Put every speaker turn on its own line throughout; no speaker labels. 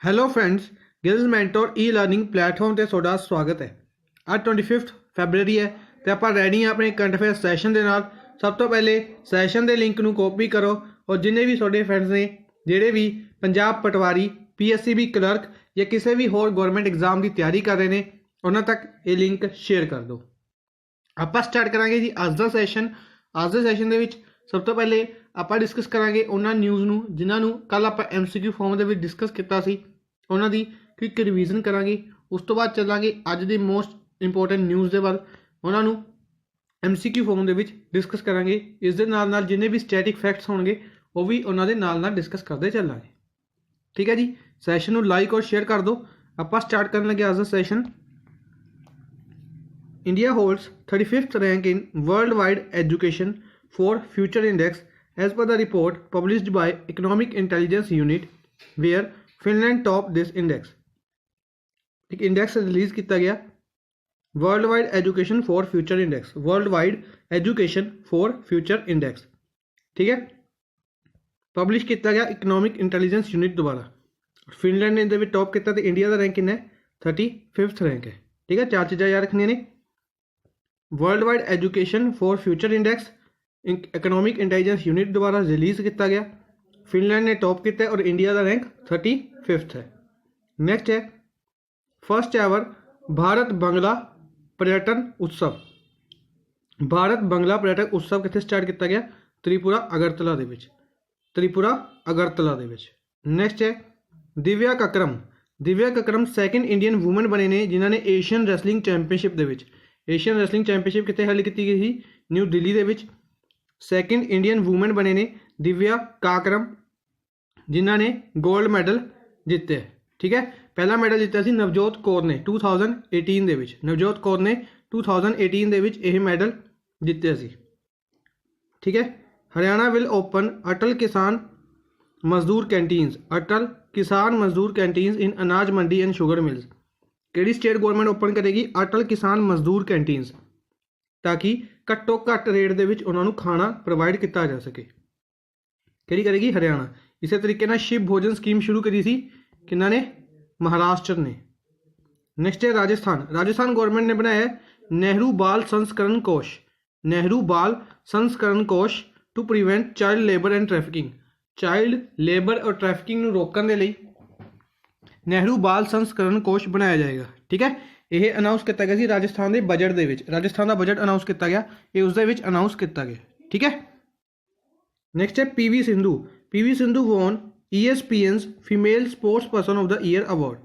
Hello friends, ਗਿਲਜ਼ mentor ਈ learning platform ਤੇ ਤੁਹਾਡਾ ਸਵਾਗਤ ਹੈ। ਅੱਜ 25 ਫੈਬਰਰੀ ਹੈ ਤੇ ਆਪਾਂ ਰੈਡੀ ਹਾਂ ਆਪਣੇ ਕਰੰਟ ਅਫੇਅਰ ਸੈਸ਼ਨ ਦੇ ਨਾਲ। ਸਭ ਤੋਂ ਪਹਿਲੇ ਸੈਸ਼ਨ ਦੇ ਲਿੰਕ ਨੂੰ ਕਾਪੀ ਕਰੋ ਔਰ ਜਿੰਨੇ ਵੀ ਤੁਹਾਡੇ ਫਰੈਂਡਸ ਨੇ ਜਿਹੜੇ ਵੀ ਪੰਜਾਬ ਪਟਵਾਰੀ PSCB ਕਲਰਕ ਜਾਂ ਕਿਸੇ ਵੀ ਹੋਰ ਗਵਰਨਮੈਂਟ ਐਗਜ਼ਾਮ ਦੀ ਤਿਆਰੀ ਕਰ ਰਹੇ ਨੇ ਉਹਨਾਂ ਤੱਕ ਇਹ ਲਿੰਕ ਸ਼ੇਅਰ ਕਰ ਦਿਓ। ਆਪਾਂ ਸਟਾਰਟ ਕਰਾਂਗੇ ਜੀ ਅੱਜ ਦਾ ਸੈਸ਼ਨ। ਅੱਜ ਦੇ ਸੈਸ਼ਨ ਦੇ ਵਿੱਚ ਸਭ ਤੋਂ ਪਹਿਲੇ ਆਪਾਂ ਡਿਸਕਸ ਕਰਾਂਗੇ ਉਹਨਾਂ ਨਿਊਜ਼ ਨੂੰ ਜਿਨ੍ਹਾਂ ਨੂੰ ਕੱਲ ਆਪਾਂ MCQ ਫਾਰਮ ਦੇ ਵਿੱਚ ਡਿਸਕਸ ਕੀਤਾ ਸੀ, ਉਹਨਾਂ ਦੀ ਕੁਇਕ ਰਿਵੀਜ਼ਨ ਕਰਾਂਗੇ। ਉਸ ਤੋਂ ਬਾਅਦ ਚੱਲਾਂਗੇ ਅੱਜ ਦੀ ਮੋਸਟ ਇੰਪੋਰਟੈਂਟ ਨਿਊਜ਼ ਦੇ ਵੱਲ, ਉਹਨਾਂ ਨੂੰ MCQ ਫਾਰਮ ਦੇ ਵਿੱਚ ਡਿਸਕਸ ਕਰਾਂਗੇ। ਇਸ ਦੇ ਨਾਲ ਨਾਲ ਜਿੰਨੇ ਵੀ ਸਟੈਟਿਕ ਫੈਕਟਸ ਹੋਣਗੇ ਉਹ ਵੀ ਉਹਨਾਂ ਦੇ ਨਾਲ ਨਾਲ ਡਿਸਕਸ ਕਰਦੇ ਚੱਲਾਂਗੇ। ਠੀਕ ਹੈ ਜੀ, ਸੈਸ਼ਨ ਨੂੰ ਲਾਈਕ ਔਰ ਸ਼ੇਅਰ ਕਰ ਦਿਓ। ਆਪਾਂ ਸਟਾਰਟ ਕਰਨ ਲੱਗੇ ਅੱਜ ਦਾ session. India holds 35th rank in worldwide education for future index as per the report published by Economic Intelligence Unit, where Finland topped this index. एक इंडेक्स रिलीज किया गया worldwide education for future index, worldwide education for future index. ठीक है, publish किया गया economic intelligence unit द्वारा। Finland ने top किया तो इंडिया का रैंक कितना है 35th रैंक है। ठीक है, चार चीज़ां याद रखनियां ने। World wide education for future index economic intelligence unit द्वारा रिलीज किया गया। फिनलैंड ने टॉप किया और इंडिया का रैंक 35th है। नेक्स्ट है फर्स्ट एवर भारत बंगला पर्यटन उत्सव। भारत बंगला पर्यटन उत्सव कितने स्टार्ट किया गया? त्रिपुरा अगरतला दे विच, त्रिपुरा अगरतला दे विच। नेक्स्ट है Divya Kakran. Divya Kakran second Indian woman बने ने जिन्होंने एशियन रैसलिंग चैंपीयनशिप दे विच, एशियन रैसलिंग चैंपीयनशिप कितने हल की गई थी? न्यू दिल्ली दे विच। सैकेंड इंडियन वूमन बने ने दिव्या काकरम जिन्होंने गोल्ड मैडल जिते। ठीक है, पहला मैडल जितया सी नवजोत कौर ने 2018 दे विच। नवजोत कौर ने 2018 दे विच यह मैडल जितया सी। ठीक है, हरियाणा विल ओपन अटल किसान मजदूर कैंटीन्स, अटल किसान मजदूर कैंटीन्स इन अनाज मंडी एंड शुगर मिल्स। किहड़ी स्टेट गवर्नमेंट ओपन करेगी? अटल किसान मजदूर कैंटीन्स, ताकि घट्टो घट्ट रेट दे विच उन्हां नूं खाना प्रोवाइड किया जा सके। किहड़ी करेगी? हरियाणा। इस तरीके नाल शिव भोजन स्कीम शुरू करी सी किन्हां ने? महाराष्ट्र ने। नेक्स्ट है राजस्थान। राजस्थान गवर्नमेंट ने बनाया नेहरू बाल संस्करण कोष, नेहरू बाल संस्करण कोष to prevent child labour and trafficking. Child labour और ट्रैफिकिंग नूं रोकण दे लई नेहरू बाल संस्करण कोष बनाया जाएगा। ठीक है, यह अनाउंस किया गया सी राजस्थान के बजट दे विच। राजस्थान का बजट अनाउंस किया गया, ये उस दे विच अनाउंस किया गया। ठीक है, नेक्स्ट है PV Sindhu. PV Sindhu won ESPN's female sports person of the year award.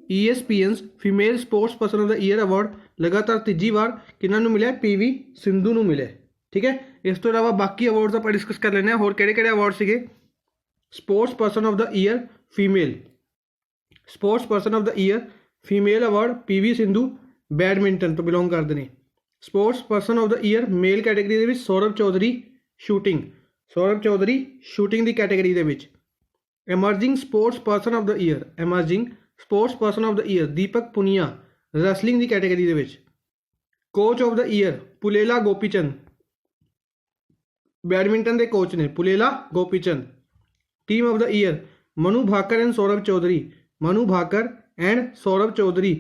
ESPN's female sports person of the year award लगातार तीजी बार किन्हां नूं मिलिया? PV सिंधु नूं मिलिया। ठीक है, इस तो इलावा बाकी अवार्ड्स आपां डिस्कस कर लैंदे हां। होर किहड़े-किहड़े अवार्ड सीगे? Sports person of the year female, sports person of the year female award PV Sindhu badminton तो बिलोंग करते हैं। Sports person of the year male category दे विच सौरभ चौधरी शूटिंग, सौरभ चौधरी शूटिंग की कैटेगरी दे विच। Emerging sports person of the year, emerging sports person of the year Deepak Punia wrestling की category दे विच। Coach of the year Pullela Gopichand, badminton के कोच ने Pullela Gopichand. Team of the year Manu Bhaker and Saurabh Chaudhary, Manu Bhaker and Saurabh Chaudhary,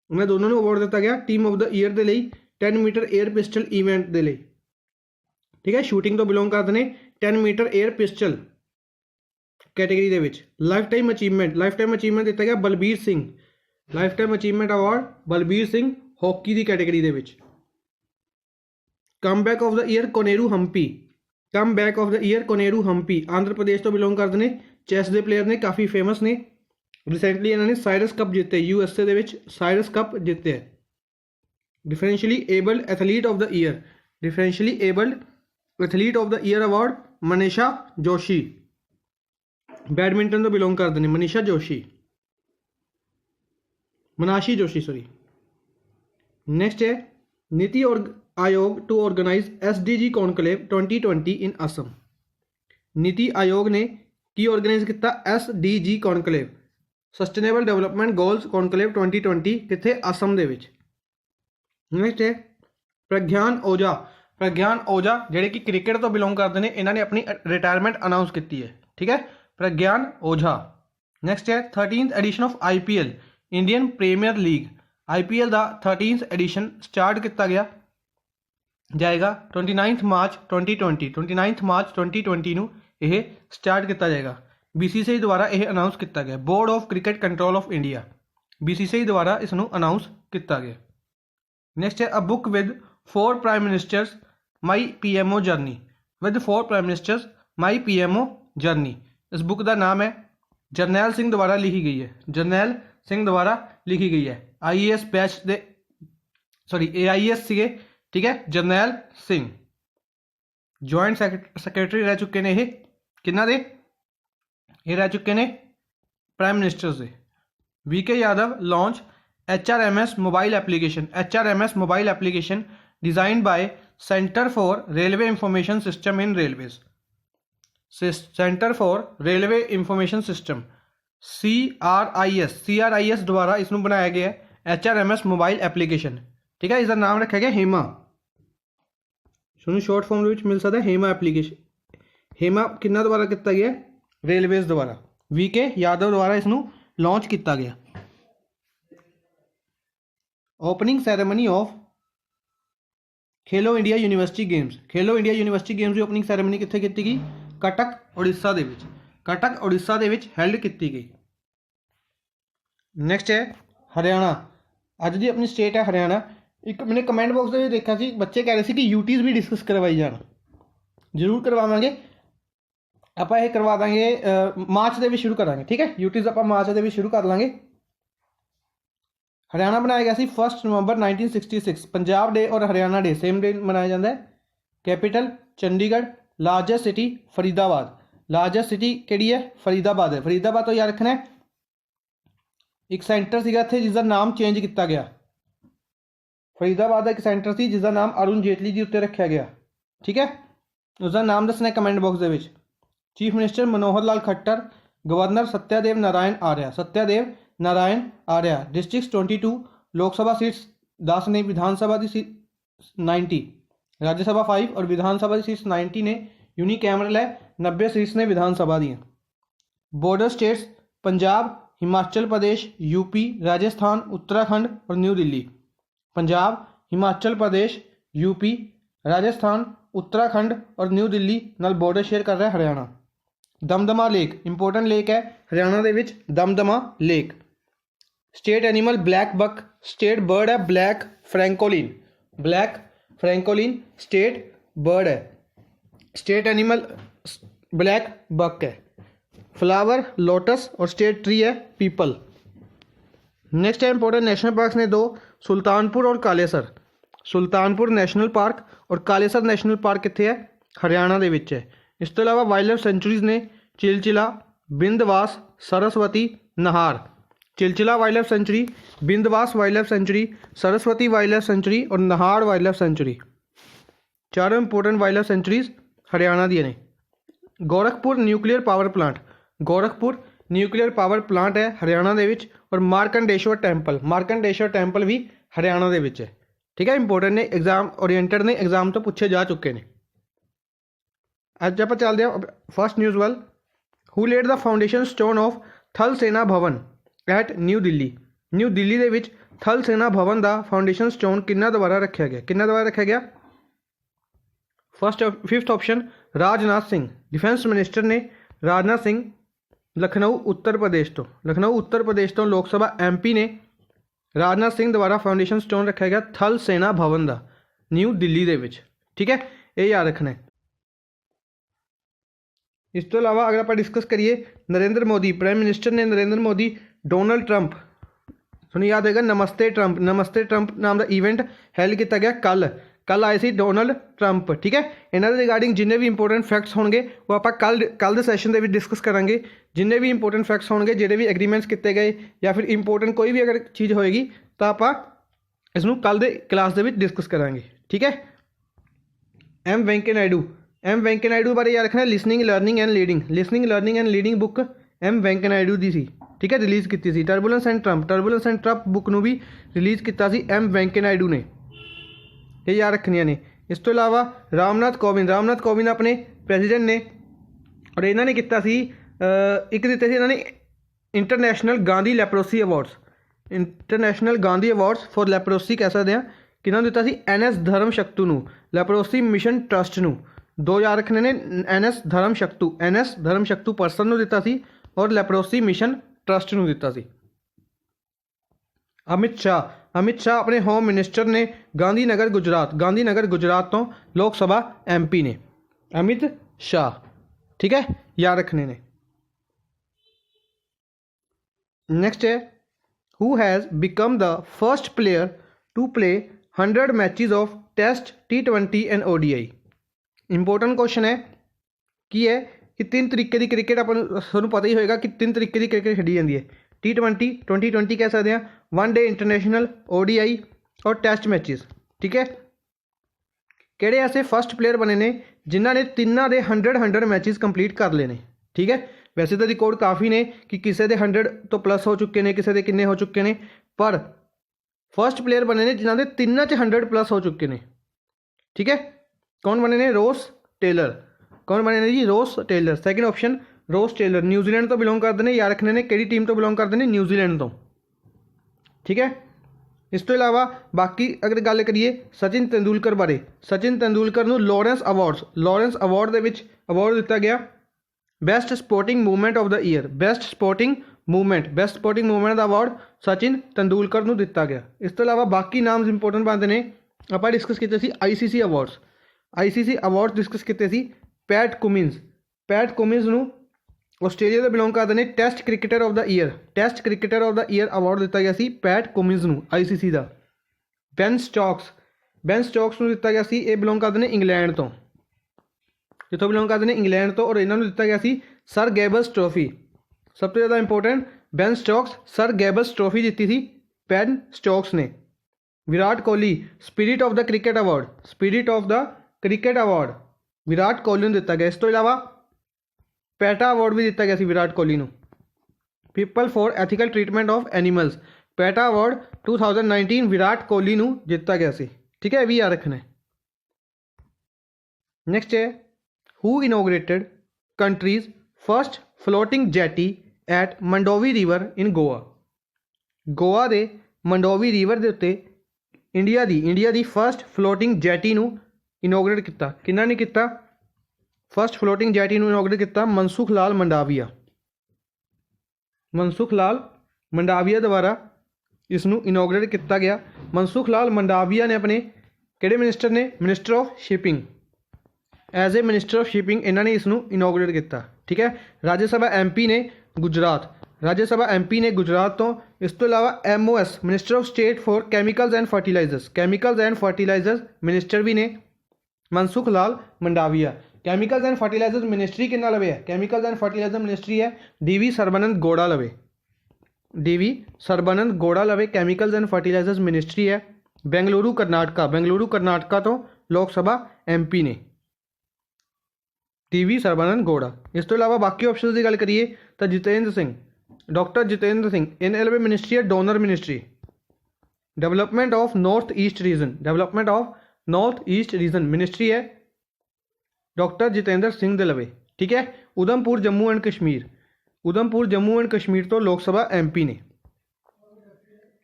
उन्हें दोनों को अवार्ड दिता गया टीम ऑफ द ईयर के लिए 10 मीटर एयर पिस्टल इवेंट के लिए। ठीक है, शूटिंग तो बिलोंग करते हैं 10 मीटर एयर पिस्टल कैटेगरी दे विच। Lifetime achievement, lifetime achievement दिता गया Balbir Singh, lifetime achievement award Balbir Singh hockey की कैटेगरी दे विच। Come back of the year Koneru Humpy, come back of the year Koneru Humpy Andhra Pradesh तो बिलोंग करते हैं। चैस के प्लेयर ने काफ़ी फेमस ने। रिसेंटली इन्होंने साइरस कप जीते, USA दे विच साइरस कप जीते है। Differentially abled athlete of the year, differentially abled athlete of the year award Manisha Joshi, badminton तो बिलोंग करते हैं। मनीषा जोशी, मनाशी जोशी सॉरी। नेक्स्ट है NITI Aayog to organise SDG conclave 2020 इन असम। नीति आयोग ने की ऑर्गेनाइज किया SDG conclave, sustainable development goals conclave 2020 कितने? असम दे विच। नेक्स्ट है प्रज्ञान ओझा। प्रज्ञान ओझा जिहड़े कि क्रिकेट तो बिलोंग करते हैं, इन्होंने अपनी रिटायरमेंट अनाउंस की है। ठीक है, प्रज्ञान ओझा नैक्सट है 13th edition of IPL Indian Premier League. IPL का 13th एडिशन स्टार्ट किया गया जाएगा 29 मार्च 2020 29 मार्च 2020 ਨੂੰ ਇਹ स्टार्ट किया जाएगा। BCCI द्वारा यह अनाउंस किया गया। Board of cricket control of India BCCI द्वारा इसनों अनाउंस किया गया। नैक्सट है a book with 4 prime ministers my PMO journey. With 4 prime ministers my PMO journey. इस बुक का नाम है जरनैल सिंह द्वारा लिखी गई है। जरनैल सिंह द्वारा लिखी गई है। IAS बैच दे AIS सीगे, ठीक है। जरनैल सिंह जॉइंट सैकटरी रह चुके ने। ये किन्ना दे ये रह चुके ने prime ministers they. VK Yadav launch HRMS mobile application. HRMS mobile application designed bye centre for railway information system in railways. Centre for railway information system CRIS द्वारा इसनों बनाया गया है HRMS मोबाइल एप्लीकेशन, ठीक है। इसका नाम रखा गया हेमा। शॉर्ट फॉर्म मिल सकता है हेमा एप्लीकेशन। हेमा किन्ना द्वारा किया गया? रेलवेज द्वारा। VK यादव द्वारा इसनों लॉन्च किया गया। Opening ceremony of Khelo India university games. Khelo India university games की ओपनिंग सैरेमनी कित्थे कीती गई? कटक उड़ीसा दे विच। कटक उड़ीसा दे विच हैल्ड की गई। नैक्सट है हरियाणा। अज की अपनी स्टेट है हरियाणा। एक मैंने कमेंट बॉक्स में देखा सी बच्चे कह रहे थे कि यूटीज़ भी डिस्कस करवाई जान। जरूर करवावांगे आप, ये करवा देंगे मार्च के भी शुरू करांगे, ठीक है। यूटीज़ आप मार्च के भी शुरू कर लाँगे। हरियाणा बनाया गया सी 1 नवंबर 1966। पंजाब डे और हरियाणा डे सेम डे मनाया जाता है। Capital Chandigarh. Largest city Faridabad. Largest city केड़ी है? फरीदाबाद है। फरीदाबाद तो याद रखना है। एक सेंटर सीगा इत्थे जिसका नाम चेंज किया गया। फरीदाबाद का एक सेंटर सी जिसका नाम अरुण जेटली जी उत्ते रखा गया, ठीक है। उसका नाम दसना कमेंट बॉक्स के विच। Chief minister Manohar Lal Khattar. Governor Satyadev Narayan Arya. Satyadev Narayan Arya. District 22। Lok Sabha seats 10 ने। विधानसभा की सीट 90। राज्यसभा 5 और विधानसभा की सीट्स 90 ने। यूनिकैमरल है 90 सीट्स ने विधानसभा दी। Border states Punjab Himachal Pradesh UP Rajasthan Uttarakhand और न्यू दिल्ली। पंजाब हिमाचल प्रदेश यूपी राजस्थान उत्तराखंड और न्यू दिल्ली नाल बॉर्डर शेयर कर रहा है Haryana. Damdama lake important lake है हरियाणा दे विच Damdama lake. State animal black buck. State bird है black francolin. Black francolin state bird है। स्टेट एनिमल ब्लैक बक है। फ्लावर लोटस और स्टेट ट्री है पीपल। नेक्स्ट है इंपोर्टेंट नेशनल पार्क ने 2 सुल्तानपुर और कालेसर। सुल्तानपुर नेशनल पार्क और कालेसर नेशनल पार्क कितने है? हरियाणा दे विच है। इस तो इलावा वाइल्ड लाइफ सेंचुरीज ने Chilchila Bindawas Saraswati Nahar. Chilchila wild life sanctuary, Bindawas wild life sanctuary, Saraswati wild life sanctuary और नाहर वाइल्ड लाइफ सेंचुरी। चारों important wild life sanctuaries Haryana दी ने। Gorakhpur nuclear power plant. Gorakhpur nuclear power plant है हरियाणा दे विच। और मार्कंडेश्वर टैंपल। मार्कंडेश्वर टैंपल भी हरियाणा दे विच है, ठीक है। इंपोर्टेंट ने एग्जाम ओरिएंटेड ने एग्जाम तो पूछे जा चुके हैं। अज आप चलते हैं फर्स्ट न्यूज़ वाल। Who laid the foundation stone of Thal Sena Bhawan at New Delhi. New Delhi दे विच थल सेना भवन का फाउंडेशन स्टोन किन्ना द्वारा रखा गया? किन्ना द्वारा रखा गया? Fifth option Rajnath Singh. Defence minister ने राजनाथ सिंह लखनऊ उत्तर प्रदेश तो। लखनऊ उत्तर प्रदेश तो लोकसभा MP ने राजनाथ सिंह द्वारा फाउंडेशन स्टोन रखा गया थल सेना भवन का न्यू दिल्ली दे विच, ठीक है। ये याद रखना है। इस तो अलावा अगर आप डिस्कस करिए नरेंद्र मोदी प्राइम मिनिस्टर ने नरेंद्र मोदी डोनाल्ड ट्रंप सुनिए याद होगा नमस्ते ट्रंप। नमस्ते ट्रंप नाम का इवेंट हैल्ड किया गया कल आए थे डोनाल्ड ट्रंप, ठीक है। इन्हों के रिगार्डिंग जिन्हें भी इंपोर्टेंट फैक्ट्स होंगे वो आप कल के सैशन के डिस्कस करांगे। जिन्हें भी इंपोर्टेंट फैक्ट्स होंगे जोड़े भी एग्रीमेंट्स किए गए या फिर इंपोर्टेंट कोई भी अगर चीज़ होएगी तो आप इसनों कल के क्लास के डिस्कस करांगे, ठीक है। M वेंकैया नायडू। M वेंकैया नायडू बारे याद रखना listening learning and leading. Listening learning and leading book M Venkaiah Naidu की सी, ठीक है, रिलीज़ की सी। Turbulence and Trump. Turbulence and Trump book नूं भी रिलीज़ किया सी M वेंकैया नायडू ने। ये याद रखनिया ने। इस तो इलावा रामनाथ कोविंद अपने प्रेसिडेंट ने और इन्होंने किया सी एक दिते सी इन्होंने international Gandhi leprosy awards, international Gandhi awards for leprosy कह सकते हैं किन्हों दिता सी NS धर्मशक्तू नूं, लैप्रोसी मिशन ट्रस्ट नूं 2000 रखने ने NS धर्मशक्तू पर्सन नूं दिता सी और लैप्रोसी मिशन ट्रस्ट नूं दिता सी। अमित शाह अपने होम मिनिस्टर ने गांधीनगर गुजरात तो लोक सभा MP ने अमित शाह, ठीक है, याद रखने ने। नेक्स्ट है who has become the first player to play 100 matches of test T20 and ODI। Important question है की है कि 3 तरीके की क्रिकेट आपको पता ही होगा कि 3 तरीके की क्रिकेट खेडी जाती है, T20, 2020 कह सकते हैं, 1 डे इंटरनेशनल, ODI और टेस्ट मैचेस, ठीक है। किहड़े ऐसे फर्स्ट प्लेयर बने ने जिन्होंने तिन्ना दे 100 मैचेस कंप्लीट कर लेने, ठीक है। वैसे तो रिकॉर्ड काफ़ी ने कि किसी के 100 तो प्लस हो चुके हैं, किसी के किन्ने हो चुके हैं, पर फर्स्ट प्लेयर बने ने जिन्होंने तिन्ना 100 प्लस हो चुके हैं, ठीक है। कौन बने ने? रोस टेलर। कौन बने ने जी? रोस टेलर। सैकेंड ऑप्शन रोस टेलर, न्यूजीलैंड तो बिलोंग करते हैं, याद रखने ने किहड़ी टीम तो बिलोंग करते हैं? न्यूजीलैंड तो, ठीक है। इस तो इलावा बाकी अगर गल करिए सचिन तेंदुलकर बारे, सचिन तेंदुलकर नूं Lawrence award they which award दिता गया best sporting movement of the year, best sporting movement का अवार्ड सचिन तेंदुलकर नूं दिता गया। इस तो इलावा बाकी नाम इंपोर्टेंट बनते हैं। आप डिस्कस किए सी ICC अवार्ड्स डिस्कस किए सी। पैट कुमिन्स नूं आस्ट्रेलिया के बिलोंग करते हैं, test cricketer of the year award दिता गया सी पैट कुमिन्स नूं ICC का। बेन स्टोक्स नूं दिता गया सी, ये बिलोंग करते हैं इंग्लैंड तो, जितों बिलोंग करते हैं इंग्लैंड तो, और इन्हों दिता गया सी सर गैबल्स ट्रॉफी। सब तो ज़्यादा important Ben Stokes, sir gables trophy जीती थी बेन स्टोक्स ने। Virat Kohli spirit of the cricket award Virat Kohli नूं दिता गया। इस तो इलावा पैटा अवार्ड भी दिता गया सी विराट कोहली नूं। People for ethical treatment of animals, PETA award 2019 Virat Kohli नूं दिता गया सी, ठीक है, भी याद रखना है। नेक्स्ट है who inaugurated country's first floating jetty at Mandovi river in Goa दे मंडोवी रिवर के उत्ते इंडिया दी फर्स्ट फ्लोटिंग जैटी नूं इनोग्रेट किया, किन्ना ने किया? फर्स्ट फ्लोटिंग जैटी नूं इनोग्रेट किया मनसुख लाल मंडाविया द्वारा इसनूं इनोग्रेट किया गया। मनसुख लाल मंडाविया ने अपने किहड़े मिनिस्टर ने? Minister of shipping, as a minister of shipping इन्होंने इसनूं इनोग्रेट किया, ठीक है। राज्यसभा MP ने गुजरात तो। इस तो इलावा MOS minister of state for chemicals and fertilisers minister भी ने Mansukh Lal Mandaviya. Chemicals and fertilisers ministry किन्ना लवे है? कैमिकल्स एंड फर्टिलाइजर मिनिस्ट्री है DV सर्बानंद गौड़ा लवे कैमिकल्स एंड फर्टिलाइजर्स मिनिस्ट्री है। बेंगलुरु कर्नाटका तो लोक सभा MP ने DV सर्बानंद गौड़ा। इस तो इलावा बाकी ऑप्शन की गल करिए तो डॉक्टर जितेंद्र सिंह इन्हें लवे मिनिस्ट्री है donor ministry. Development of north east region ministry है डॉक्टर जितेंद्र सिंह दे लवे, ठीक है। उधमपुर जम्मू एंड कश्मीर तो लोक सभा MP ने।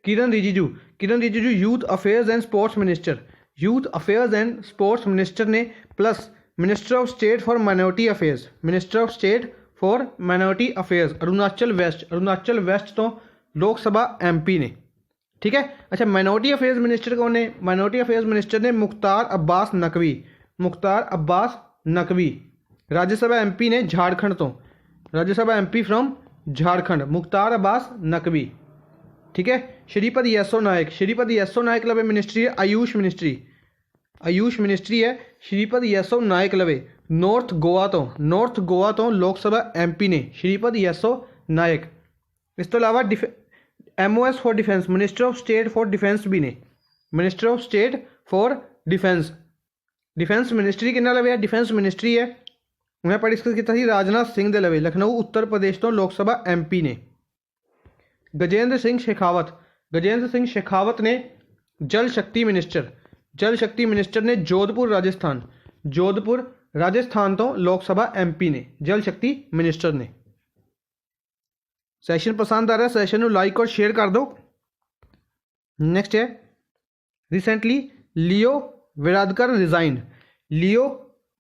Kiren Rijiju youth affairs and sports minister ने plus minister of state for minority affairs Arunachal west तो लोक सभा MP ने, ठीक है। अच्छा, माइनॉरिटी अफेयर्स मिनिस्टर कौन ने? माइनॉरिटी अफेयर्स मिनिस्टर ने मुख्तार अब्बास नकवी। राज्यसभा MP ने झारखंड तो, राज्यसभा MP फ्रॉम झारखंड मुख्तार अब्बास नकवी, ठीक है। श्रीपद येसो नायक लवे मिनिस्ट्री है आयुष मिनिस्ट्री है श्रीपद येसो नायक लवे। नॉर्थ गोवा तो लोक सभा MP ने श्रीपद येसो नायक। इस तो इलावा MOS for defence minister of state for defence भी ने, minister of state for defence ministry किन्ना लवे है? डिफेंस मिनिस्ट्री है उन्हें पर डिस्कस किया राजनाथ सिंह दे लवे लखनऊ उत्तर प्रदेश तो लोक सभा MP ने। गजेंद्र सिंह शेखावत ने जल शक्ति मिनिस्टर ने जोधपुर राजस्थान तो लोक सभा MP ने जल शक्ति मिनिस्टर ने। सैशन पसंद आ रहा है सैशन को लाइक और शेयर कर दो। नेक्स्ट है रिसेंटली लियो वाराडकर रिजाइंड। लियो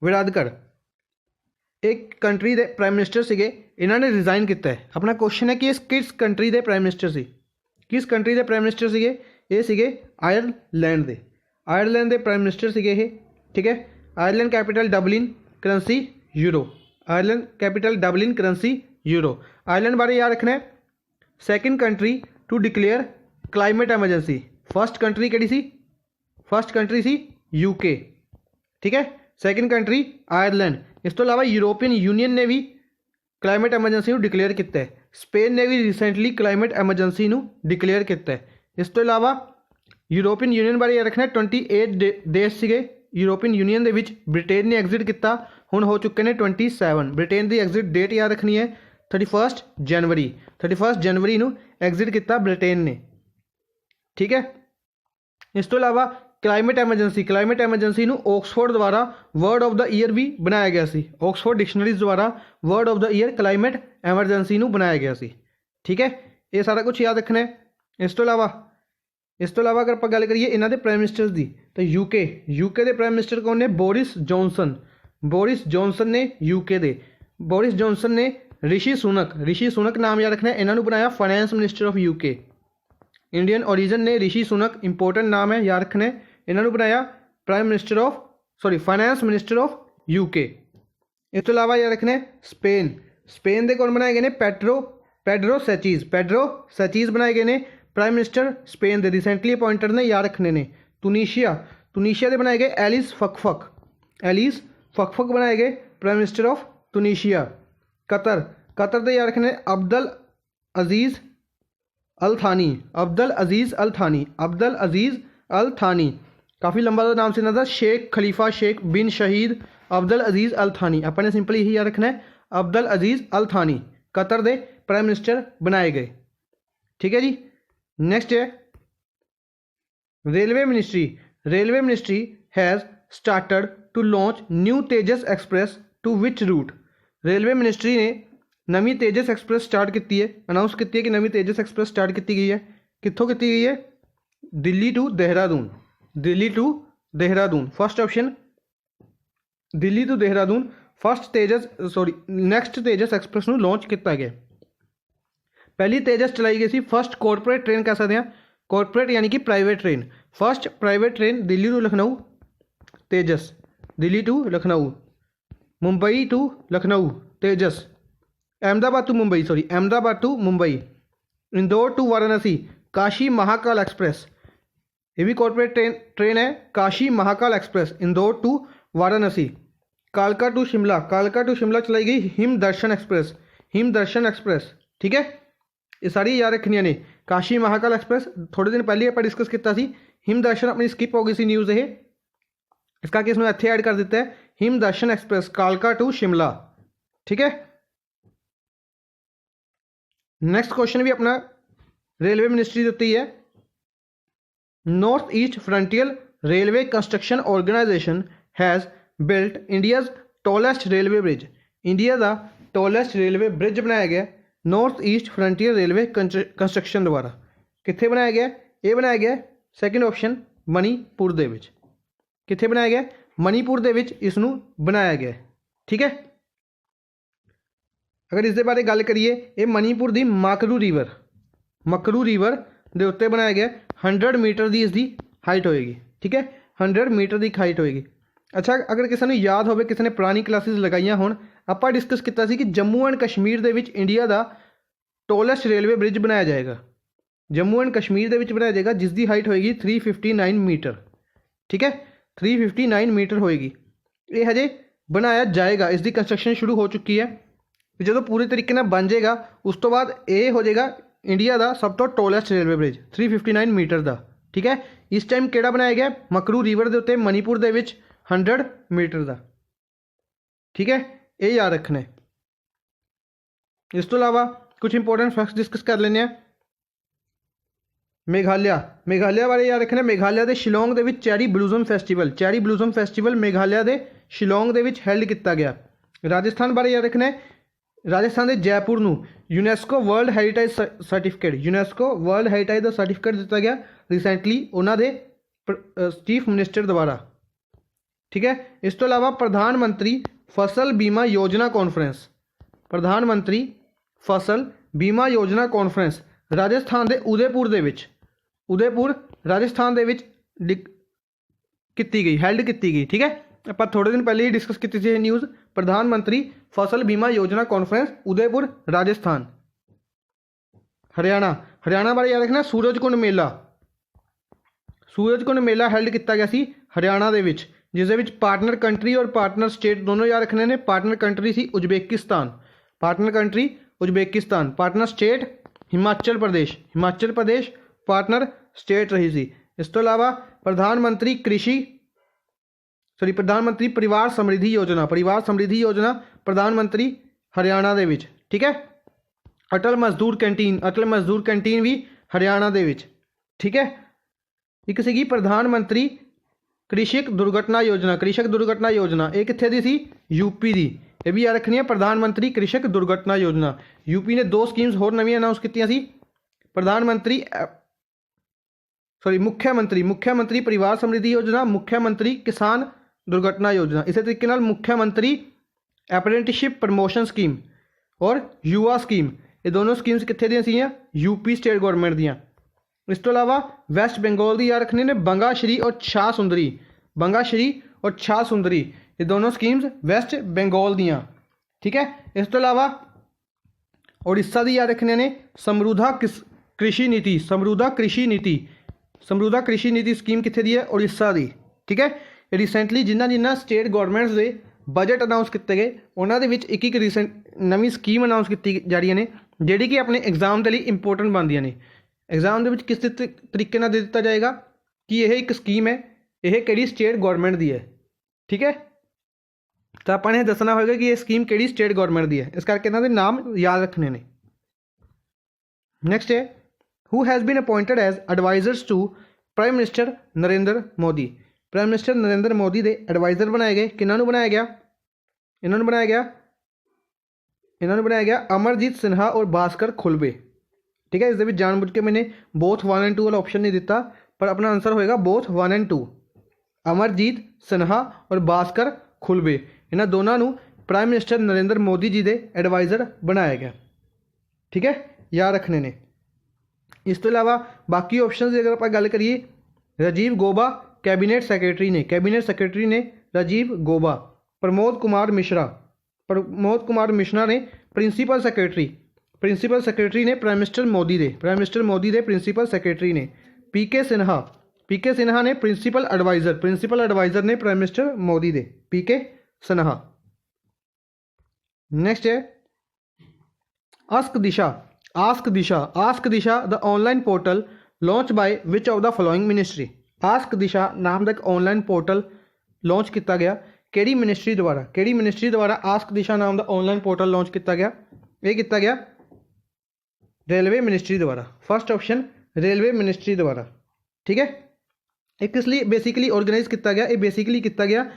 वाराडकर एक कंट्री के प्राइम मिनिस्टर से इन्होंने रिजाइन किया है। अपना क्वेश्चन है कि इस किस कंट्री के प्राइम मिनिस्टर से, किस कंट्री के प्राइम मिनिस्टर से ये सीगे आयरलैंड के। आयरलैंड के प्राइम मिनिस्टर से ये, ठीक है। Ireland capital Dublin, currency euro. Ireland capital Dublin, currency euro. Ireland बारे याद रखना है। Second country to declare climate emergency. First country किहड़ी सी? फर्स्ट कंट्री सी यूके, ठीक है। Second country Ireland. इस तो अलावा यूरोपियन यूनियन ने भी क्लाइमेट एमरजेंसी डिक्लेयर किया है। स्पेन ने भी रिसेंटली क्लाइमेट एमरजेंसी डिक्लेयर किया है। इस तो अलावा यूरोपियन यूनियन बारे याद रखना 28 देश से यूरोपियन यूनियन के विच ब्रिटेन ने एग्जिट किया, हुण हो चुके हैं 27। ब्रिटेन की एग्जिट डेट याद रखनी है 31 जनवरी। 31 जनवरी एग्जिट किया ब्रिटेन ने, ठीक है। इस तो अलावा क्लाइमेट एमरजेंसी ऑक्सफोर्ड द्वारा वर्ड ऑफ द ईयर भी बनाया गया सी। ऑक्सफोर्ड डिक्शनरीज द्वारा word of the year climate emergency बनाया गया सी, ठीक है। ये सारा कुछ याद रखना है। इस तो अलावा अगर आप गल करिए इन्हों के प्राइम मिनिस्टर्स की, तो यूके के प्राइम मिनिस्टर कौन ने? बोरिस जॉनसन ने यूके दे। बोरिस जॉनसन ने ऋषि सुनक नाम याद रखना है, इन्होंने बनाया finance minister of UK. Indian origin ने ऋषि सुनक इंपोर्टेंट नाम है याद रखना है, इन्होंने बनाया फाइनेंस मिनिस्टर ऑफ यूके। इस तो अलावा याद रखना है स्पेन के कौन बनाए गए हैं? पेड्रो सैचीज बनाए गए हैं प्राइम मिनिस्टर स्पेन के, रिसेंटली अपॉइंटेड ने, याद रखने ने। तुनीशिया के बनाए गए एलिस फकफक बनाए गए prime minister of Tunisia. Qatar के याद रखने अब्दुल अजीज़ अल थानी। काफ़ी लंबा नाम से इन्हों शेख खलीफा शेख बिन शहीद अब्दुल अजीज़ अल थानी। अपने सिंपल यही याद रखना है, अब्दुल अजीज़ अल थानी कतर के प्राइम मिनिस्टर बनाए गए, ठीक है जी। नेक्स्ट है railway ministry has started to launch new Tejas express to which route. Railway ministry ने नवी तेजस एक्सप्रेस स्टार्ट की है, अनाउंस की है कि नवी तेजस एक्सप्रेस स्टार्ट की गई है। कित्थों की गई है? Delhi to Dehradun. First option Delhi to Dehradun next Tejas express launch किया गया। पहली तेजस चलाई गई थी फर्स्ट कॉरपोरेट ट्रेन कह सकते हैं, कॉरपोरेट यानी कि private train. First private train Delhi to Lucknow Tejas, Delhi to Lucknow, Mumbai to Lucknow Tejas, Ahmedabad to Mumbai, Indore to Varanasi Kashi Mahakal express. ये भी कॉरपोरेट ट्रेन है, काशी महाकाल एक्सप्रेस, इंदौर टू वाराणसी। कालका टू शिमला चलाई गई हिम दर्शन एक्सप्रेस, ठीक है। ये सारी याद रखनिया ने। काशी महाकाल एक्सप्रेस थोड़े दिन पहले आप डिस्कस किया, हिम दर्शन अपनी स्किप हो गई सी न्यूज़ ये, इस करके इसमें इत्थे ऐड कर दिता है हिम दर्शन एक्सप्रेस कालका टू शिमला, ठीक है। नेक्स्ट क्वेश्चन भी अपना रेलवे मिनिस्ट्री उत्ते ही है। North east frontier railway construction organisation has built India's tallest railway bridge. India का टॉलेस्ट रेलवे ब्रिज बनाया गया north east frontier railway construction द्वारा। कित्थे बनाया गया? ये बनाया गया सैकेंड ऑप्शन मणिपुर दे विच। कित्थे बनाया गया? मणिपुर दे विच इसनूं बनाया गया, ठीक है। अगर इसके बारे गल करिए, ये मणिपुर की मकरू रिवर के उत्ते बनाया गया। 100 मीटर की इसकी हाइट होएगी, ठीक है, 100 मीटर की हाइट होएगी। अच्छा, अगर किसी ने याद हो, किसी ने पुरानी क्लासेस लगाइया हो, आप डिस्कस किया कि जम्मू एंड कश्मीर के इंडिया का टॉलेस्ट रेलवे ब्रिज बनाया जाएगा। जम्मू एंड कश्मीर के बनाया जाएगा जिसकी हाइट होएगी 359 मीटर, ठीक है, 359 मीटर होएगी। ये हजे बनाया जाएगा, इसकी कंस्ट्रक्शन शुरू हो चुकी है। जो पूरे तरीके ना बन जाएगा उस तो बाद ये हो जाएगा इंडिया का सब तो टॉलेस्ट रेलवे ब्रिज 359 मीटर का, ठीक है। इस टाइम केड़ा बनाया गया? मकरू रिवर के उत्ते मणिपुर के 100 मीटर का, ठीक है, ये याद रखना है। इस तो अलावा कुछ इंपोर्टेंट फैक्ट्स डिस्कस कर लेने। मेघालय बारे याद रखना। मेघालय के शिलोंग के चैरी ब्लूजम फैसटिवल मेघालय के शिलोंग के हैल्ड किया गया। राजस्थान बारे याद रखना है, ਰਾਜਸਥਾਨ ਦੇ ਜੈਪੁਰ ਨੂੰ UNESCO world heritage certificate, UNESCO world heritage ਦਾ ਸਰਟੀਫਿਕੇਟ ਦਿੱਤਾ ਗਿਆ ਰੀਸੈਂਟਲੀ ਉਹਨਾਂ ਦੇ ਚੀਫ ਮਿਨਿਸਟਰ ਦੁਆਰਾ। ਠੀਕ ਹੈ। ਇਸ ਤੋਂ ਇਲਾਵਾ ਪ੍ਰਧਾਨ ਮੰਤਰੀ ਫਸਲ ਬੀਮਾ ਯੋਜਨਾ ਕਾਨਫਰੰਸ, ਪ੍ਰਧਾਨ ਮੰਤਰੀ ਫਸਲ ਬੀਮਾ ਯੋਜਨਾ ਕਾਨਫਰੰਸ ਰਾਜਸਥਾਨ ਦੇ ਉਦੈਪੁਰ ਦੇ ਵਿੱਚ, ਉਦੈਪੁਰ ਰਾਜਸਥਾਨ ਦੇ ਵਿੱਚ ਕੀਤੀ ਗਈ, ਹੈਲਡ ਕੀਤੀ ਗਈ। ਠੀਕ ਹੈ। ਆਪਾਂ ਥੋੜੇ ਦਿਨ ਪਹਿਲੇ ਹੀ ਡਿਸਕਸ ਕੀਤੀ ਸੀ ਇਹ ਨਿਊਜ਼। ਪ੍ਰਧਾਨ ਮੰਤਰੀ ਫਸਲ ਬੀਮਾ ਯੋਜਨਾ ਕਾਨਫਰੰਸ ਉਦੈਪੁਰ ਰਾਜਸਥਾਨ। ਹਰਿਆਣਾ, ਹਰਿਆਣਾ ਬਾਰੇ ਯਾਦ ਰੱਖਣਾ ਸੂਰਜਕੁੰਡ ਮੇਲਾ, ਸੂਰਜਕੁੰਡ ਮੇਲਾ ਹੈਲਡ ਕੀਤਾ ਗਿਆ ਸੀ ਹਰਿਆਣਾ ਦੇ ਵਿੱਚ, ਜਿਸ ਦੇ ਵਿੱਚ ਪਾਰਟਨਰ ਕੰਟਰੀ ਔਰ ਪਾਰਟਨਰ ਸਟੇਟ ਦੋਨੋਂ ਯਾਦ ਰੱਖਣੇ ਨੇ। ਪਾਰਟਨਰ ਕੰਟਰੀ ਸੀ Uzbekistan, partner country Uzbekistan, partner state Himachal Pradesh, Himachal Pradesh partner state ਰਹੀ ਸੀ। ਇਸ ਤੋਂ ਇਲਾਵਾ ਪ੍ਰਧਾਨ ਮੰਤਰੀ ਪ੍ਰਧਾਨ ਮੰਤਰੀ ਪਰਿਵਾਰ ਸਮਰਿੱਧੀ ਯੋਜਨਾ, ਪਰਿਵਾਰ ਸਮਰਿੱਧੀ ਯੋਜਨਾ ਪ੍ਰਧਾਨ ਮੰਤਰੀ ਹਰਿਆਣਾ ਦੇ ਵਿੱਚ। ਠੀਕ ਹੈ। ਅਟਲ ਮਜ਼ਦੂਰ ਕੈਂਟੀਨ, ਅਟਲ ਮਜ਼ਦੂਰ ਕੈਂਟੀਨ ਵੀ ਹਰਿਆਣਾ ਦੇ ਵਿੱਚ। ਠੀਕ ਹੈ। ਇੱਕ ਸੀਗੀ ਪ੍ਰਧਾਨ ਮੰਤਰੀ ਕ੍ਰਿਸ਼ਕ ਦੁਰਘਟਨਾ ਯੋਜਨਾ, ਕ੍ਰਿਸ਼ਕ ਦੁਰਘਟਨਾ ਯੋਜਨਾ, ਇਹ ਕਿੱਥੇ ਦੀ ਸੀ? ਯੂਪੀ ਦੀ। ਇਹ ਵੀ ਯਾਦ ਰੱਖਣੀ ਹੈ, ਪ੍ਰਧਾਨ ਮੰਤਰੀ ਕ੍ਰਿਸ਼ਕ ਦੁਰਘਟਨਾ ਯੋਜਨਾ। ਯੂਪੀ ਨੇ 2 ਸਕੀਮਸ ਹੋਰ ਨਵੀਆਂ ਅਨਾਉਂਸ ਕੀਤੀਆਂ ਸੀ। ਪ੍ਰਧਾਨ ਮੰਤਰੀ ਮੁੱਖ ਮੰਤਰੀ ਪਰਿਵਾਰ ਸਮਰਿੱਧੀ ਯੋਜਨਾ, ਮੁੱਖ ਮੰਤਰੀ ਕਿਸਾਨ ਦੁਰਘਟਨਾ ਯੋਜਨਾ। ਇਸੇ ਤਰੀਕੇ ਨਾਲ ਮੁੱਖ ਮੰਤਰੀ ਐਪਰੈਂਟਿਸਸ਼ਿਪ ਪ੍ਰਮੋਸ਼ਨ ਸਕੀਮ ਔਰ ਯੁਵਾ ਸਕੀਮ, ਇਹ ਦੋਨੋਂ ਸਕੀਮਸ ਕਿੱਥੇ ਦੀਆਂ ਸੀਗੀਆਂ? ਯੂਪੀ ਸਟੇਟ ਗੌਰਮੈਂਟ ਦੀਆਂ। ਇਸ ਤੋਂ ਇਲਾਵਾ ਵੈਸਟ ਬੰਗਾਲ ਦੀ ਯਾਦ ਰੱਖਣੀ ਨੇ ਬੰਗਾ ਸ਼੍ਰੀ ਔਰ ਸ਼ਾਹ ਸੁੰਦਰੀ, ਬੰਗਾ ਸ਼੍ਰੀ ਔਰ ਸ਼ਾਹ ਸੁੰਦਰੀ, ਇਹ ਦੋਨੋਂ ਸਕੀਮਸ ਵੈਸਟ ਬੰਗਾਲ ਦੀਆਂ। ਠੀਕ ਹੈ। ਇਸ ਤੋਂ ਇਲਾਵਾ ਉੜੀਸਾ ਦੀ ਯਾਦ ਰੱਖਣੀ ਨੇ ਸਮਰੂਧਾ ਕ੍ਰਿਸ਼ੀ ਨੀਤੀ, ਸਮਰੂਧਾ ਕ੍ਰਿਸ਼ੀ ਨੀਤੀ, ਸਮਰੂਧਾ ਕ੍ਰਿਸ਼ੀ ਨੀਤੀ ਸਕੀਮ ਕਿੱਥੇ ਦੀ ਹੈ? ਉੜੀਸਾ ਦੀ। ਠੀਕ ਹੈ। ਰੀਸੈਂਟਲੀ ਜਿਨ੍ਹਾਂ ਸਟੇਟ ਗੌਰਮੈਂਟਸ ਦੇ ਬਜਟ ਅਨਾਉਂਸ ਕੀਤੇ ਗਏ ਉਹਨਾਂ ਦੇ ਵਿੱਚ ਇੱਕ ਰੀਸੈਂਟ ਨਵੀਂ ਸਕੀਮ ਅਨਾਉਂਸ ਕੀਤੀ ਜਾ ਰਹੀਆਂ ਨੇ, ਜਿਹੜੀ ਕਿ ਆਪਣੇ ਐਗਜ਼ਾਮ ਦੇ ਲਈ ਇੰਪੋਰਟੈਂਟ ਬਣਦੀਆਂ ਨੇ। ਐਗਜ਼ਾਮ ਦੇ ਵਿੱਚ ਕਿਸ ਤਰੀਕੇ ਨਾਲ ਦੇ ਦਿੱਤਾ ਜਾਏਗਾ ਕਿ ਇਹ ਇੱਕ ਸਕੀਮ ਹੈ, ਇਹ ਕਿਹੜੀ ਸਟੇਟ ਗੌਰਮੈਂਟ ਦੀ ਹੈ। ਠੀਕ ਹੈ। ਤਾਂ ਆਪਾਂ ਨੇ ਇਹ ਦੱਸਣਾ ਹੋਏਗਾ ਕਿ ਇਹ ਸਕੀਮ ਕਿਹੜੀ ਸਟੇਟ ਗੌਰਮੈਂਟ ਦੀ ਹੈ, ਇਸ ਕਰਕੇ ਇਹਨਾਂ ਦੇ ਨਾਮ ਯਾਦ ਰੱਖਣੇ ਨੇ। ਨੈਕਸਟ ਹੈ who has been appointed as advisers to prime minister Narendra Modi. Prime minister Narendra Modi ਦੇ ਐਡਵਾਈਜ਼ਰ ਬਣਾਏ ਗਏ, ਕਿਹਨਾਂ ਨੂੰ ਬਣਾਇਆ ਗਿਆ? ਇਹਨਾਂ ਨੂੰ ਬਣਾਇਆ ਗਿਆ ਅਮਰਜੀਤ ਸਿਨਹਾ ਔਰ ਭਾਸਕਰ ਖੁਲਬੇ। ਠੀਕ ਹੈ। ਇਸ ਦੇ ਵਿੱਚ ਜਾਣਬੁੱਝ ਕੇ ਮੈंने both 1 and 2 ਵਾਲਾ ਆਪਸ਼ਨ ਨਹੀਂ ਦਿੱਤਾ, ਪਰ ਆਪਣਾ ਆंसर ਹੋਏਗਾ both 1 and 2। ਅਮਰਜੀਤ ਸਿਨਹਾ ਔਰ ਭਾਸਕਰ ਖੁਲਬੇ, ਇਹਨਾਂ ਦੋਨਾਂ ਨੂੰ ਪ੍ਰਾਈਮ ਮਿਨਿਸਟਰ ਨਰਿੰਦਰ ਮੋਦੀ ਜੀ ਦੇ ਐਡਵਾਈਜ਼ਰ ਬਣਾਇਆ ਗਿਆ। ਠੀਕ ਹੈ। ਯਾਦ ਰੱਖਣੇ ਨੇ। ਇਸ ਤੋਂ ਇਲਾਵਾ ਬਾਕੀ ਆਪਸ਼ਨਸ ਦੀ ਅਗਰ ਆਪਾਂ ਗੱਲ ਕਰੀਏ, ਰਾਜੀਵ ਗੋਬਾ कैबिनेट सेक्रेटरी ने, कैबिनेट सेक्रेटरी ने राजीव गोबा। प्रमोद कुमार मिश्रा ने प्रिंसीपल सेक्रेटरी ने प्राइम मिनिस्टर मोदी दे प्रिंसीपल सेक्रेटरी ने। पीके सिन्हा ने प्रिंसीपल एडवाइज़र ने प्राइम मिनिस्टर मोदी दे, पीके सिन्हा। नेक्स्ट है ask Disha the online portal launch by which of the following ministry. Ask Disha नाम का एक ऑनलाइन पोर्टल लॉन्च किया गया, किहड़ी मिनिस्ट्री द्वारा आस्क दिशा नाम का ऑनलाइन पोर्टल लॉन्च किया गया? ये किया गया रेलवे मिनिस्ट्री द्वारा। फर्स्ट ऑप्शन रेलवे मिनिस्ट्री द्वारा। ठीक है। एक इसलिए बेसिकली ऑर्गेनाइज किया गया, ये बेसिकली किया गया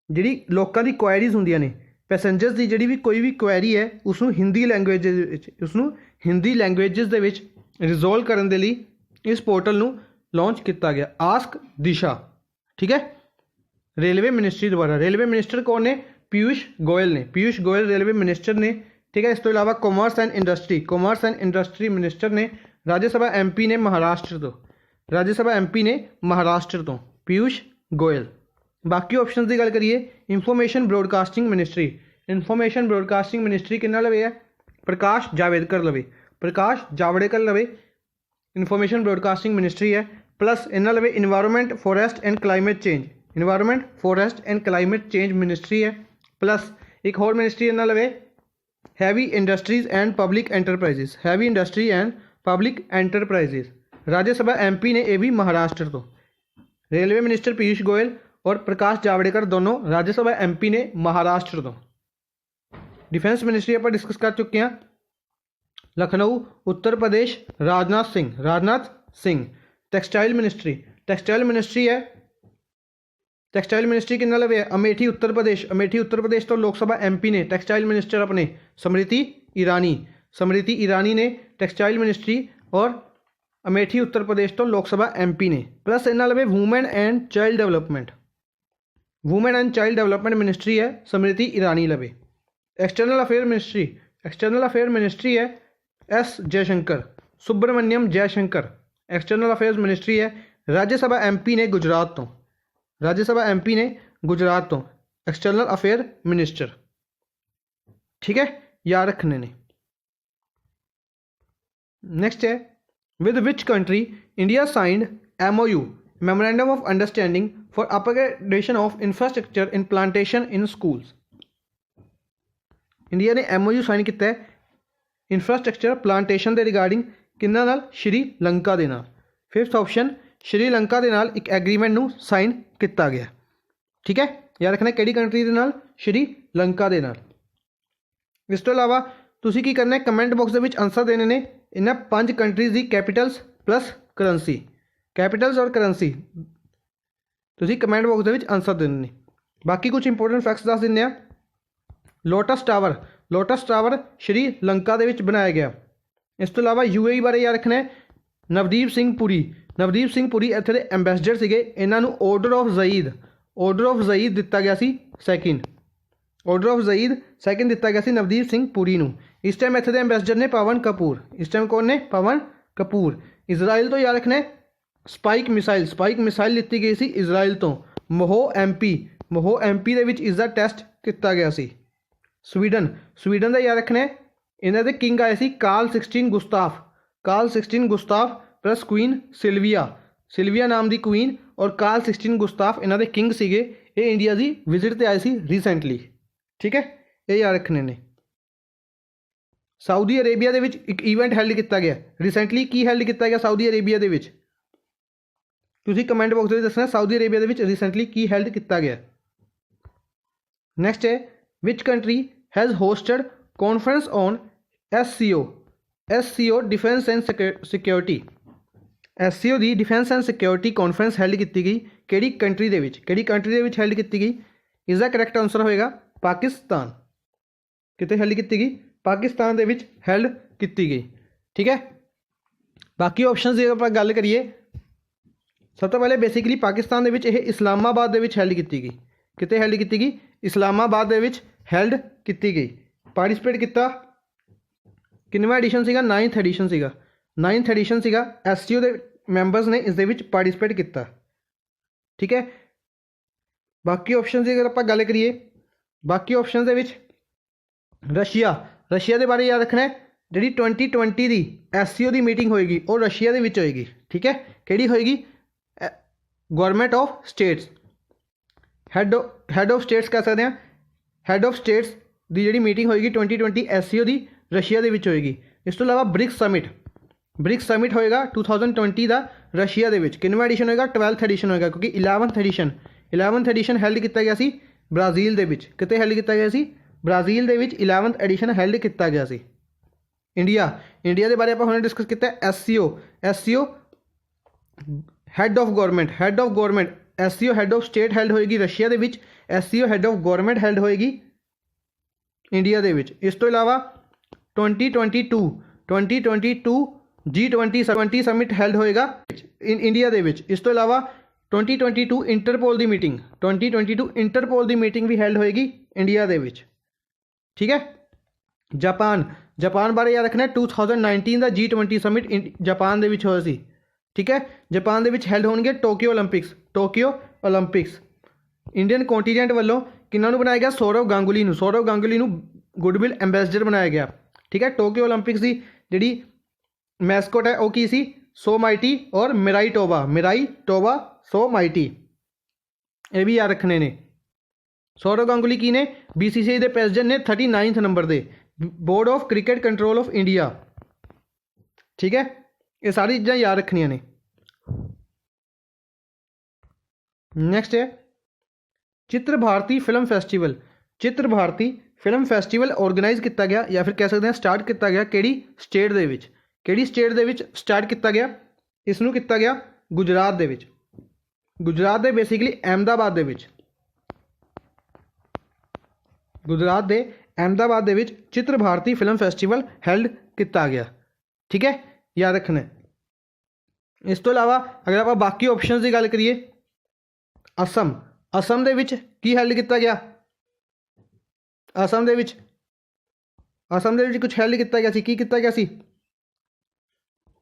जिहड़ी लोकां दी क्वेरीज हुंदियां ने, पैसेंजर्स की जिहड़ी भी कोई भी क्वेरी है उसनूं हिंदी लैंगुएजेस दे विच रिजोल्व करने के लिए इस पोर्टल नूं लॉन्च किया गया, आस्क दिशा। ठीक है। रेलवे मिनिस्ट्री द्वारा। रेलवे मिनिस्टर कौन ने? पीयूष गोयल ने, पीयूष गोयल रेलवे मिनिस्टर ने। ठीक है। इस तो इलावा कॉमर्स एंड इंडस्ट्री मिनिस्टर ने, राज्यसभा MP ने महाराष्ट्र तो पीयूष गोयल। बाकी ऑप्शन की गल करिए, इंफॉर्मेशन ब्रॉडकास्टिंग मिनिस्ट्री किन्ना लवे है? प्रकाश जावड़ेकर लवे इंफॉर्मेशन ब्रॉडकास्टिंग मिनिस्ट्री है। प्लस इन्ना लवे environment forest and climate change ministry है। प्लस एक होर मिनिस्ट्री इन्ना लवे heavy industries and public enterprises. Rajya Sabha MP ने, ये भी महाराष्ट्र तो। रेलवे मिनिस्टर पीयूष गोयल और प्रकाश जावड़ेकर दोनों राज्यसभा MP ने महाराष्ट्र तो। डिफेंस मिनिस्ट्री आप डिस्कस कर चुके हैं, लखनऊ उत्तर प्रदेश राजनाथ सिंह। टेक्सटाइल मिनिस्ट्री है ਟੈਕਸਟਾਈਲ ਮਿਨਿਸਟਰੀ ਕਿੰਨਾ ਲਵੇ ਹੈ? ਅਮੇਠੀ ਉੱਤਰ ਪ੍ਰਦੇਸ਼। ਅਮੇਠੀ ਉੱਤਰ ਪ੍ਰदेश ਤੋਂ ਲੋਕ ਸਭਾ MP ਨੇ ਟੈਕਸਟਾइल मिनिस्टर अपने स्मृति ईरानी। स्मृति ईरानी ने टैक्सटाइल मिनिस्ट्री और अमेठी उत्तर प्रदेश तो लोक सभा MP ने। प्लस इन्ना लवे women and child development. Women and child development ministry है स्मृति ईरानी लवे। External affair ministry, external affair ministry है S Jaishankar, Subrahmanyam Jaishankar external affairs ministry है। राज्यसभा MP ने गुजरात तो, राज्यसभा MP ने गुजरात तो एक्सटर्नल अफेयर मिनिस्टर। ठीक है, याद रखने ने। नेक्स्ट है with which country India signed MOU memorandum of understanding for upgradation of infrastructure in plantation in schools. India ने MOU साइन किया है इंफ्रास्ट्रक्चर प्लांटेशन के रिगार्डिंग किन्ना नाल? श्रीलंका दे नाल। फिफ्थ ऑप्शन श्रीलंका दे नाल एक एग्रीमेंट नू साइन किया गया। ठीक है, याद रखना किहड़ी कंट्री दे नाल? श्रीलंका दे नाल। इस तो इलावा तुसीं की करना है कमेंट बॉक्स दे विच आंसर देने ने इन्हां 5 कंट्रीज़ दी कैपिटल्स प्लस करंसी। कैपिटल्स और करंसी तुसीं कमेंट बॉक्स दे विच आंसर देने ने। बाकी कुछ इंपोर्टेंट फैक्ट्स दस दिंदे आ। Lotus tower, lotus tower Sri Lanka दे विच बनाया गया। इस तो इलावा UAE बारे याद रखना है नवदीप सिंह पुरी। नवदीप सिंह पुरी इत्थे दे एंबेसडर सीगे। इन्हां नूं ऑर्डर ऑफ ज़ईद, ऑर्डर ऑफ ज़ईद दिता गया सी सैकेंड, ऑर्डर ऑफ ज़ईद सैकेंड दिता गया सी नवदीप सिंह पुरी नूं। इस टाइम इत्थे दे एंबेसडर ने पवन कपूर। इस टाइम कौन ने? पवन कपूर। इजराइल तो याद रखना है स्पाइक मिसाइल, स्पाइक मिसाइल लिती गई सी इजराइल तो। मोहो MP, मोहो MP दे विच इसदा टेस्ट किया गया सी। स्वीडन, स्वीडन का याद रखना है इन्हां दे किंग आए सी Carl 16 Gustaf, Carl 16 Gustaf plus queen Silvia, Silvia नाम की क्वीन और कार्ल 16 गुस्ताफ इन्हां दे किंग सीगे। ये इंडिया की विजिट ते आए सी रिसेंटली। ठीक है, ये याद रखने ने। साउदी अरेबिया दे विच एक ईवेंट हैल्ड किया गया रिसेंटली। की हैल्ड किया गया साउदी अरेबिया दे विच? तुसीं कमेंट बॉक्स में दसना साउदी अरेबिया दे विच रिसेंटली की हैल्ड किया गया। नैक्सट है which country has hosted conference on SCO defence and security. SCO की defence and security conference held की गई किहड़ी कंट्री दे विच? किहड़ी कंट्री दे विच हैल्ड की गई? इसका करैक्ट आंसर होएगा पाकिस्तान। कितने हैल्ड की गई? पाकिस्तान दे विच हैल्ड की गई। ठीक है, बाकी ऑप्शन की आप गल करिए सब तो पहले बेसिकली पाकिस्तान दे विच यह इस्लामाबाद दे विच हैल्ड की गई। कितने हैल्ड की गई? इस्लामाबाद दे विच हैल्ड की गई। पार्टिसिपेट किया किनवा एडिशन सीगा? 9th एडिशन सीगा, 9th एडिशन सीगा। SCO दे मैंबर्स ने इस दे विच पार्टिसिपेट किया। ठीक है, बाकी ऑप्शन की अगर आप गल करिए बाकी ऑप्शन दे विच रशिया, रशिया के बारे याद रखना है जी 2020 की SCO की मीटिंग होएगी और रशिया के होएगी। ठीक है, किहड़ी होएगी? Government of states, had of states कह सकते हैं। हैड ऑफ स्टेट्स की जी मीटिंग होएगी 2020 SCO की रशिया के होएगी। इस तो इलावा ब्रिक्स समिट, ब्रिक्स समिट होएगा 2020 का रशिया के। किनवा एडिशन होएगा? 12th एडिशन होएगा क्योंकि 11th एडिशन हैल्ड किया गया सी ब्राज़ील दे विच। किते हैल्ड किया गया सी? ब्राज़ील दे विच 11th एडिशन हैल्ड किया गया सी। इंडिया, इंडिया के बारे में डिस्कस किया। SCO had of government, had of government SCO had of state held होएगी रशिया के विच। SCO had of government held होएगी इंडिया के विच। इस तो इलावा 2022 G20 समिट हैल्ड होएगा इंडिया के विच। इस तो इलावा 2022 इंटरपोल की मीटिंग, 2022 इंटरपोल की मीटिंग भी हैल्ड होएगी इंडिया के विच। ठीक है, जापान, जापान बारे याद रखना 2019 का G20 समिट जापान के होया सी। ठीक है, जापान के हैल्ड होणगे Tokyo Olympics, Tokyo Olympics. Indian continent वालों किन्होंने बनाया गया? सौरव गांगुली नूं, सौरव गांगुली नूं गुडविल एंबेसडर बनाया गया। ठीक है, टोक्यो ओलंपिक्स की जी मैस्कोट है वह की सी? सो माइटी और मिराई टोबा सो माइटी। ये भी याद रखने ने। सौरव गांगुली की ने? BCCI के प्रेसिडेंट ने 39th number they board of cricket control of India. ठीक है, ये सारी चीज़ां याद रखनियां ने। नैक्सट है चित्र भारती फिल्म फेस्टिवल। चित्र भारती फिल्म फेस्टिवल ऑर्गेनाइज किया गया या फिर कह सकते हैं स्टार्ट किया गया किहड़ी स्टेट दे विच? किहड़ी स्टेट दे विच स्टार्ट किया गया? इसनूं किया गया गुजरात दे विच। गुजरात दे बेसिकली अहमदाबाद दे विच, गुजरात दे अहमदाबाद दे विच Chitra Bharati film festival held किया गया। ठीक है, याद रखना है। इस तो इलावा अगर आप बाकी ऑप्शन की गल करिए, असम, असम दे विच की हैल्ड किया गया, असम दे विच कुछ हैल्ड किया गया सी, की किया गया सी?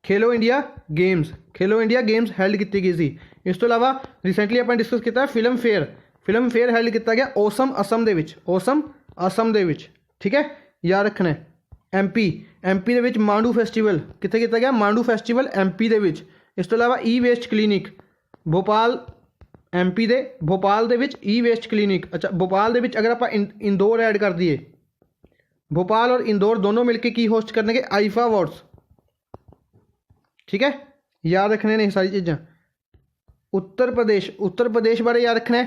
खेलो इंडिया गेम्स, खेलो इंडिया गेम्स हैल्ड की गई सी। इस तो इलावा रिसेंटली अपन डिस्कस किया फिल्म फेयर हैल्ड किया गया ओसम असम दे विच, ओसम असम दे विच। ठीक है, याद रखना है। एमपी दे विच मांडू फैसटीवल कित्थे किया गया, मांडू फैसटीवल एमपी दे विच। इस तो इलावा ई वेस्ट क्लीनिक भोपाल, एमपी दे भोपाल दे विच ई वेस्ट क्लीनिक। अच्छा, भोपाल दे विच अगर आप इंदौर ऐड कर दिए, भोपाल और इंदौर दोनों मिलके की होस्ट करने आईफा अवार्ड्स। ठीक है, याद रखने ने सारी चीज़ां। उत्तर प्रदेश बारे याद रखना है,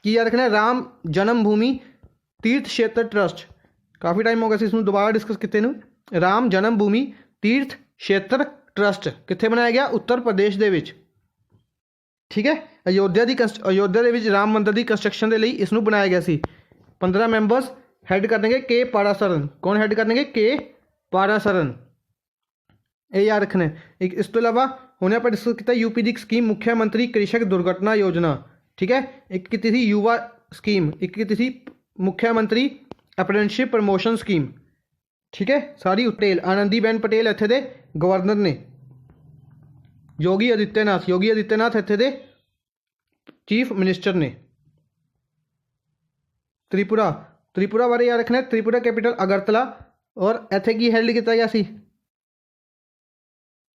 कि याद रखना है राम जन्मभूमि तीर्थ क्षेत्र ट्रस्ट। काफ़ी टाइम हो गया इसमें दोबारा डिस्कस किए नूं। राम जन्मभूमि तीर्थ क्षेत्र ट्रस्ट कित्थे बनाया गया, उत्तर प्रदेश दे विच। ठीक है, अयोध्या दे विच राम मंदिर की कंस्ट्रक्शन के लिए इसनूं बनाया गया सी। 15 मैंबर्स हैड करनेंगे के पारासरन। कौन हैड करनेंगे? के पारासरन। ये याद रखना है। एक इस तो इलावा हमने आप डिस्कस किया यूपी की स्कीम मुख्यमंत्री कृषक दुर्घटना योजना। ठीक है, एक की थी युवा स्कीम, एक की थी मुख्यमंत्री अप्रेंटिसशिप प्रमोशन स्कीम। ठीक है, सारी पटेल, आनंदीबेन पटेल इत्थे दे गवर्नर ने। योगी आदित्यनाथ इत्थे दे चीफ मिनिस्टर ने। त्रिपुरा बारे याद रखना है, त्रिपुरा कैपिटल अगरतला। और इत्थे की हैल्ड किया गया सी,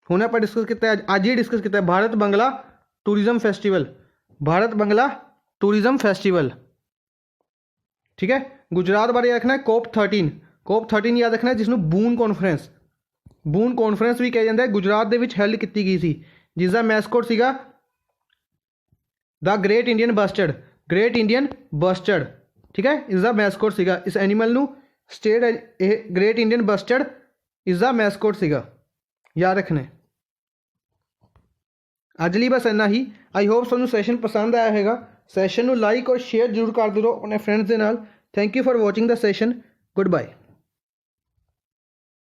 हुणे आप डिस्कस किया, अज ही डिस्कस किया, भारत बंगला टूरिज्म फेस्टिवल, भारत बंगला टूरिज्म फेस्टिवल। ठीक है, गुजरात बारे याद रखना है COP 13 याद रखना है, जिसनों बून कॉन्फ्रेंस भी कहा जाता है, गुजरात दे विच हैल्ड की गई सी, जिसका मैस्कोट सीगा द ग्रेट इंडियन बस्टर्ड। ठीक है, इसका मैस्कोट सीगा, इस एनीमल नू स्टेट ग्रेट इंडियन बस्टर्ड इसका मैस्कोट सीगा, याद रखना है। अज लिए बस इन्ना ही। आई होप तुहानू सैशन पसंद आया होगा। सैशन नू लाइक और शेयर जरूर कर दो अपने फ्रेंड्स के नाल। Thank you for watching the session. Good bye.